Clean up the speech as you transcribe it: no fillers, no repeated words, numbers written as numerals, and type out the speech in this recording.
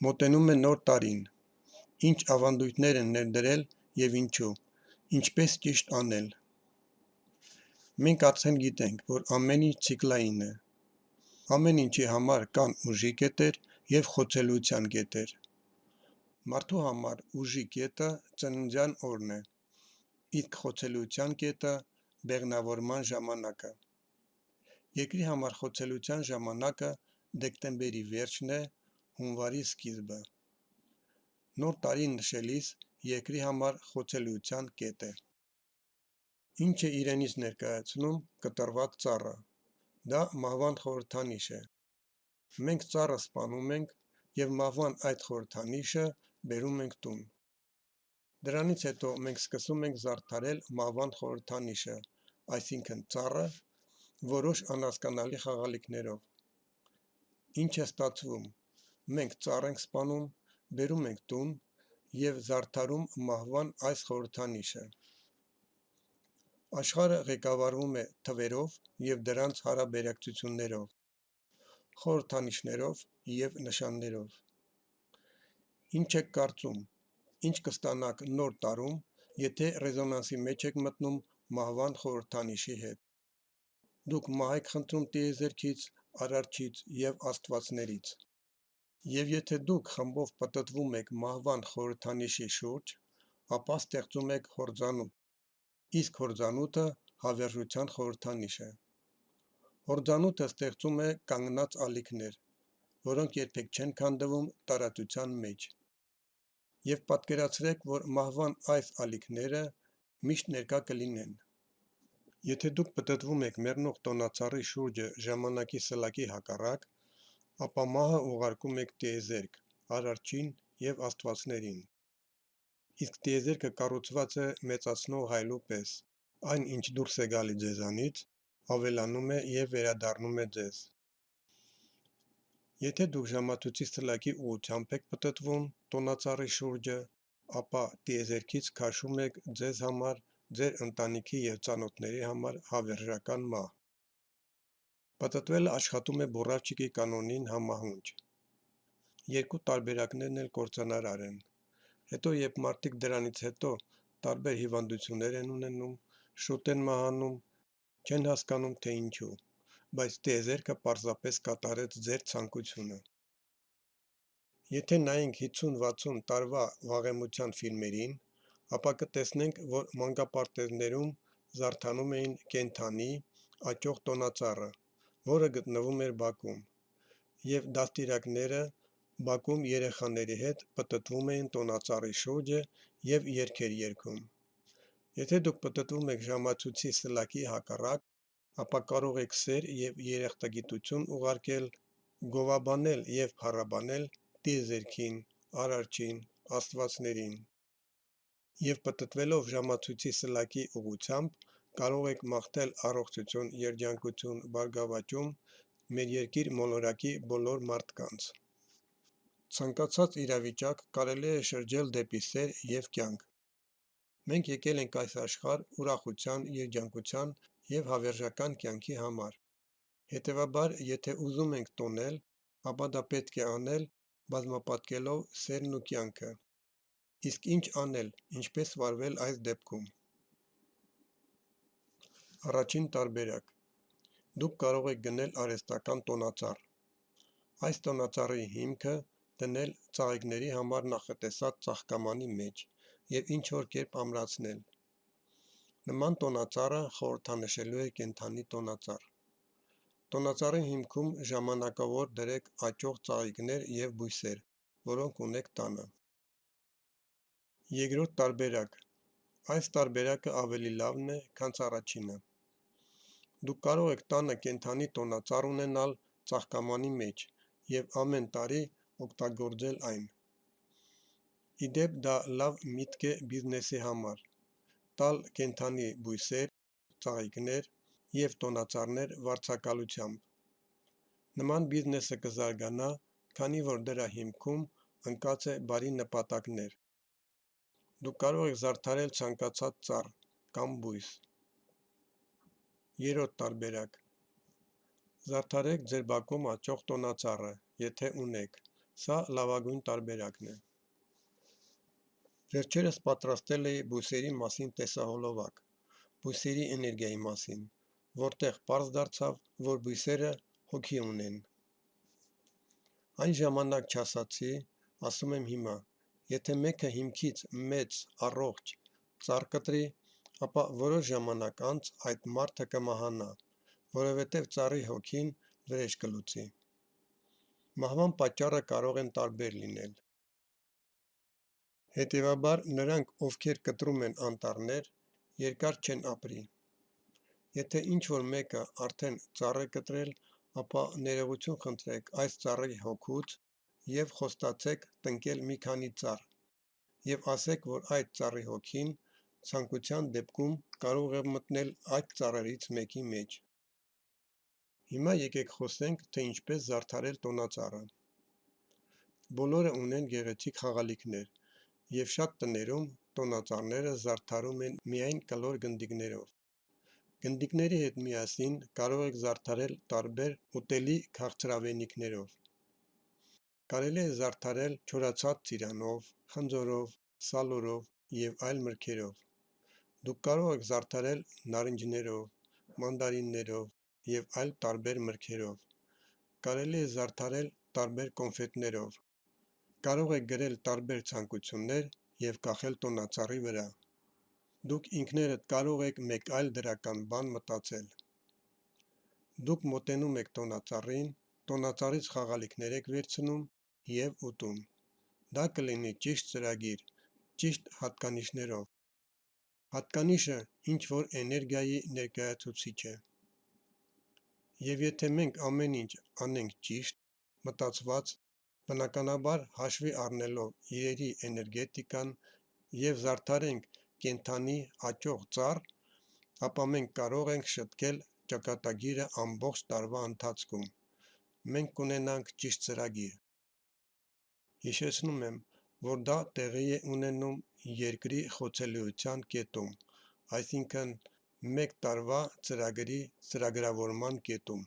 Մոտենում է նոր տարին, ինչ ավանդույթներ են ներդրել և ինչու, ինչպես ճիշտ անել։ Մենք արդեն գիտենք, որ ամեն ինչ ցիկլային է։ Ամեն ինչի համար կան ուժի կետեր և խոցելիության կետեր։ Մարդու համար ուժի կետը ծննդյան օրն է, իսկ խոցելիության կետը բեղմնավորման ժամանակը։ Երկրի համար խոցելիության ժամանակը դեկտեմբերի վերջն է, հունվարի սկիզբը։ Նոր տարի նշելիս երկրի համար խոցելիության կետ է։ Ինչ է իրենից ներկայացնում կտրված ծառը։ Դա մահվան խորհրդանիշ է։ Մենք ծառը սպանում ենք և մահվան այդ խորհրդանիշը բերում ենք տուն։ Դրանից հետո մենք սկսում ենք զարդարել մահվան խորհրդանիշը, այսինքն ծառը, որոշ անհասկանալի խաղալիքներով։ Ինչ է ստացվում։ Մենք ծառ ենք սպանում, բերում ենք տուն և զարդարում մահվան այս խորհրդանիշը։ Աշխարհը ղեկավարվում է թվերով և դրանց հարաբերակցություններով, խորհրդանիշներով և նշաններով։ Ինչ եք կարծում, ինչ կստանաք նոր տարում, եթե ռեզոնանսի մեջ եք մտնում մահվան խորհրդանիշի հետ։ Դուք մահ եք խնդրում տիեզերքից, արարչից և աստվածներից։ Եվ եթե դուք խմբով պտտվում եք մահվան խորհրդանիշի շուրջ, ապա ստեղծում եք հորձանուտ, իսկ հորձանուտը հավերժության խորհրդանիշ է։ Հորձանուտը ստեղծում է կանգնած ալիքներ, որոնք երբեք չեն քանդվում տարածության մեջ։ Եվ պատկերացրեք, որ մահվան այս ալիքները միշտ ներկա կլինեն։ Եթե դուք պտտվում եք մեռնող տոնածառի շուրջը ժամանակի սլաքի հակառակ, ապա մահը ուղարկում եք տիեզերք, արարչին և աստվածներին։ Իսկ տիեզերքը կառուցված է մեծացնող հայլու պես, այն ինչ դուրս է գալի ձեզանից, ավելանում է և վերադառնում է ձեզ։ Եթե դուք ժամացույցի սլաքի ուղղությամբ եք պտտվում տոնածառի շուրջը, ապա տիեզերքից քաշում եք ձեզ համար, ձեր ընտանիքի և ծանոթների համար հավերժական մահ։ Պտտվելը աշխատում է բուրավչիկի կանոնին համահունչ։ Երկու տարբերակներն էլ կործանարար են։ Հետո երբ մարդիկ դրանից հետո տարբեր հիվանդություններ են ունենում, շուտ են մահանում, չեն հասկանում, թե ինչու, բայց տիեզերքը պարզապես կատարեց ձեր ցանկությունը։ Եթե նայենք 50-60 տարվա վաղեմության ֆիլմերին, ապա կտեսնենք, որ մանկապարտեզներում զարդանում էին կենդանի, աճող տոնածառը, որը գտնվում էր բակում, և դաստիարակները բակում երեխաների հետ պտտվում էին տոնածառի շուրջը և երգեր երգում։ Եթե դուք պտտվում եք ժամացույցի սլաքի հակառակ, ապա կարող եք սեր և երախտագիտություն ուղարկել, գովաբանել և փառաբանել տիեզերքին, արարչին, աստվածներին։ Եվ պտտվելով ժամացույցի սլաքի ուղղությամբ կարող եք մաղթել առողջություն, երջանկություն, բարգավաճում մեր երկիր մոլորակի բոլոր մարդկանց։ Ցանկացած իրավիճակ կարելի է շրջել դեպի սեր և կյանք։ Մենք եկել ենք այս աշխարհ ուրախության, երջանկության և հավերժական կյանքի համար։ Հետևաբար, եթե ուզում ենք տոնել, ապա դա պետք է անել բազմապատկելով սերն ու կյանքը։ Իսկ ինչ անել, ինչպես վարվել այս դեպքում։ Առաջին տարբերակ։ Դուք կարող եք գնել արհեստական տոնածառ։ Այս տոնածառի հիմքը դնել ծաղիկների համար նախատեսած ծաղկամանի մեջ և ինչ-որ կերպ ամրացնել։ Նման տոնածառը խորհրդանշելու է կենդանի տոնածառ։ Տոնածառի հիմքում ժամանակավոր դրեք աճող ծաղիկներ և բույսեր, որոնք ունեք տանը։ Երկրորդ տարբերակ։ Այս տարբերակը ավելի լավն է, քան առաջինը։ Դուք կարող եք տանը կենդանի տոնածառ ունենալ ծաղկամանի մեջ և ամեն տարի օգտագործել այն։ Ի դեպ, դա լավ միտք է բիզնեսի համար՝ տալ կենդանի բույսեր, ծաղիկներ և տոնածառներ վարձակալությամբ։ Նման բիզնեսը կզարգանա, քանի որ դրա հիմքում ընկած է բարի նպատակներ։ Դուք կարող եք զարդարել ցանկացած ծառ կամ բույս։ Երրորդ տարբերակ։ Զարդարեք ձեր բակում աճող տոնածառը, եթե ունեք, Սա լավագույն տարբերակն է։ Վերջերս պատրաստել էի բույսերի մասին տեսահոլովակ, բույսերի էներգիայի մասին, որտեղ պարզ դարձավ, որ բույսերը հոգի ունեն։ Այն ժամանակ չասացի, ասում եմ հիմա, եթե մեկը հիմքից մեծ, առողջ ծառ կտրի, ապա որոշ ժամանակ անց այդ մարդը կմահանա, որովհետև ծառի հոգին վրեժ կլուծի։ Մահվան պատճառը կարող են տարբեր լինել։ Հետևաբար նրանք, ովքեր կտրում են անտառներ, երկար չեն ապրի։ Եթե ինչ-որ մեկը արդեն ծառ է կտրել, ապա ներողություն խնդրեք այս ծառի հոգուց և խոստացեք տնկել մի քանի ծառ և ասեք, որ այդ ծառի հոգին ցանկության դեպքում կարող է մտնել այդ ծառերից մեկի մեջ։ Հիմա եկեք խոսենք, թե ինչպես զարդարել տոնածառը։ Բոլորը ունեն գեղեցիկ խաղալիքներ, և շատ տներում տոնածառները զարդարում են միայն կլոր գնդիկներով։ Գնդիկների հետ միասին կարող եք զարդարել տարբեր ուտելի քաղցրավենիքներով։ Կարելի է զարդարել չորացած ծիրանով, խնձորով, սալորով և այլ մրգերով։ Դուք կարող եք զարդարել նարինջներով, մանդարիններով և այլ տարբեր մրգերով։ Կարելի է զարդարել տարբեր կոնֆետներով։ Կարող եք գրել տարբեր ցանկություններ և կախել տոնածառի վրա։ Դուք ինքներդ կարող եք մեկ այլ դրական բան մտածել։ Դուք մոտենում եք տոնածառին, տոնածառից խաղալիքներ եք վերցնում և ուտում։ Դա կլինի ճիշտ ծրագիր, ճիշտ հատկանիշներով։ Հատկանիշը ինչ-որ էներգիայի ներկայացուցիչ է։ Եվ եթե մենք ամեն ինչ անենք ճիշտ, մտածված, բնականաբար հաշվի առնելով իրերի էներգետիկան և զարդարենք կենդանի, աճող ծառ, ապա մենք կարող ենք շտկել ճակատագիրը ամբողջ տարվա ընթացքում։ Մենք կունենանք ճիշտ ծրագիր։ Հիշեցնում եմ, որ դա տեղի է ունենում երկրի խոցելիության կետում, այսինքն մեկ տարվա ծրագրի ծրագրավորման կետում։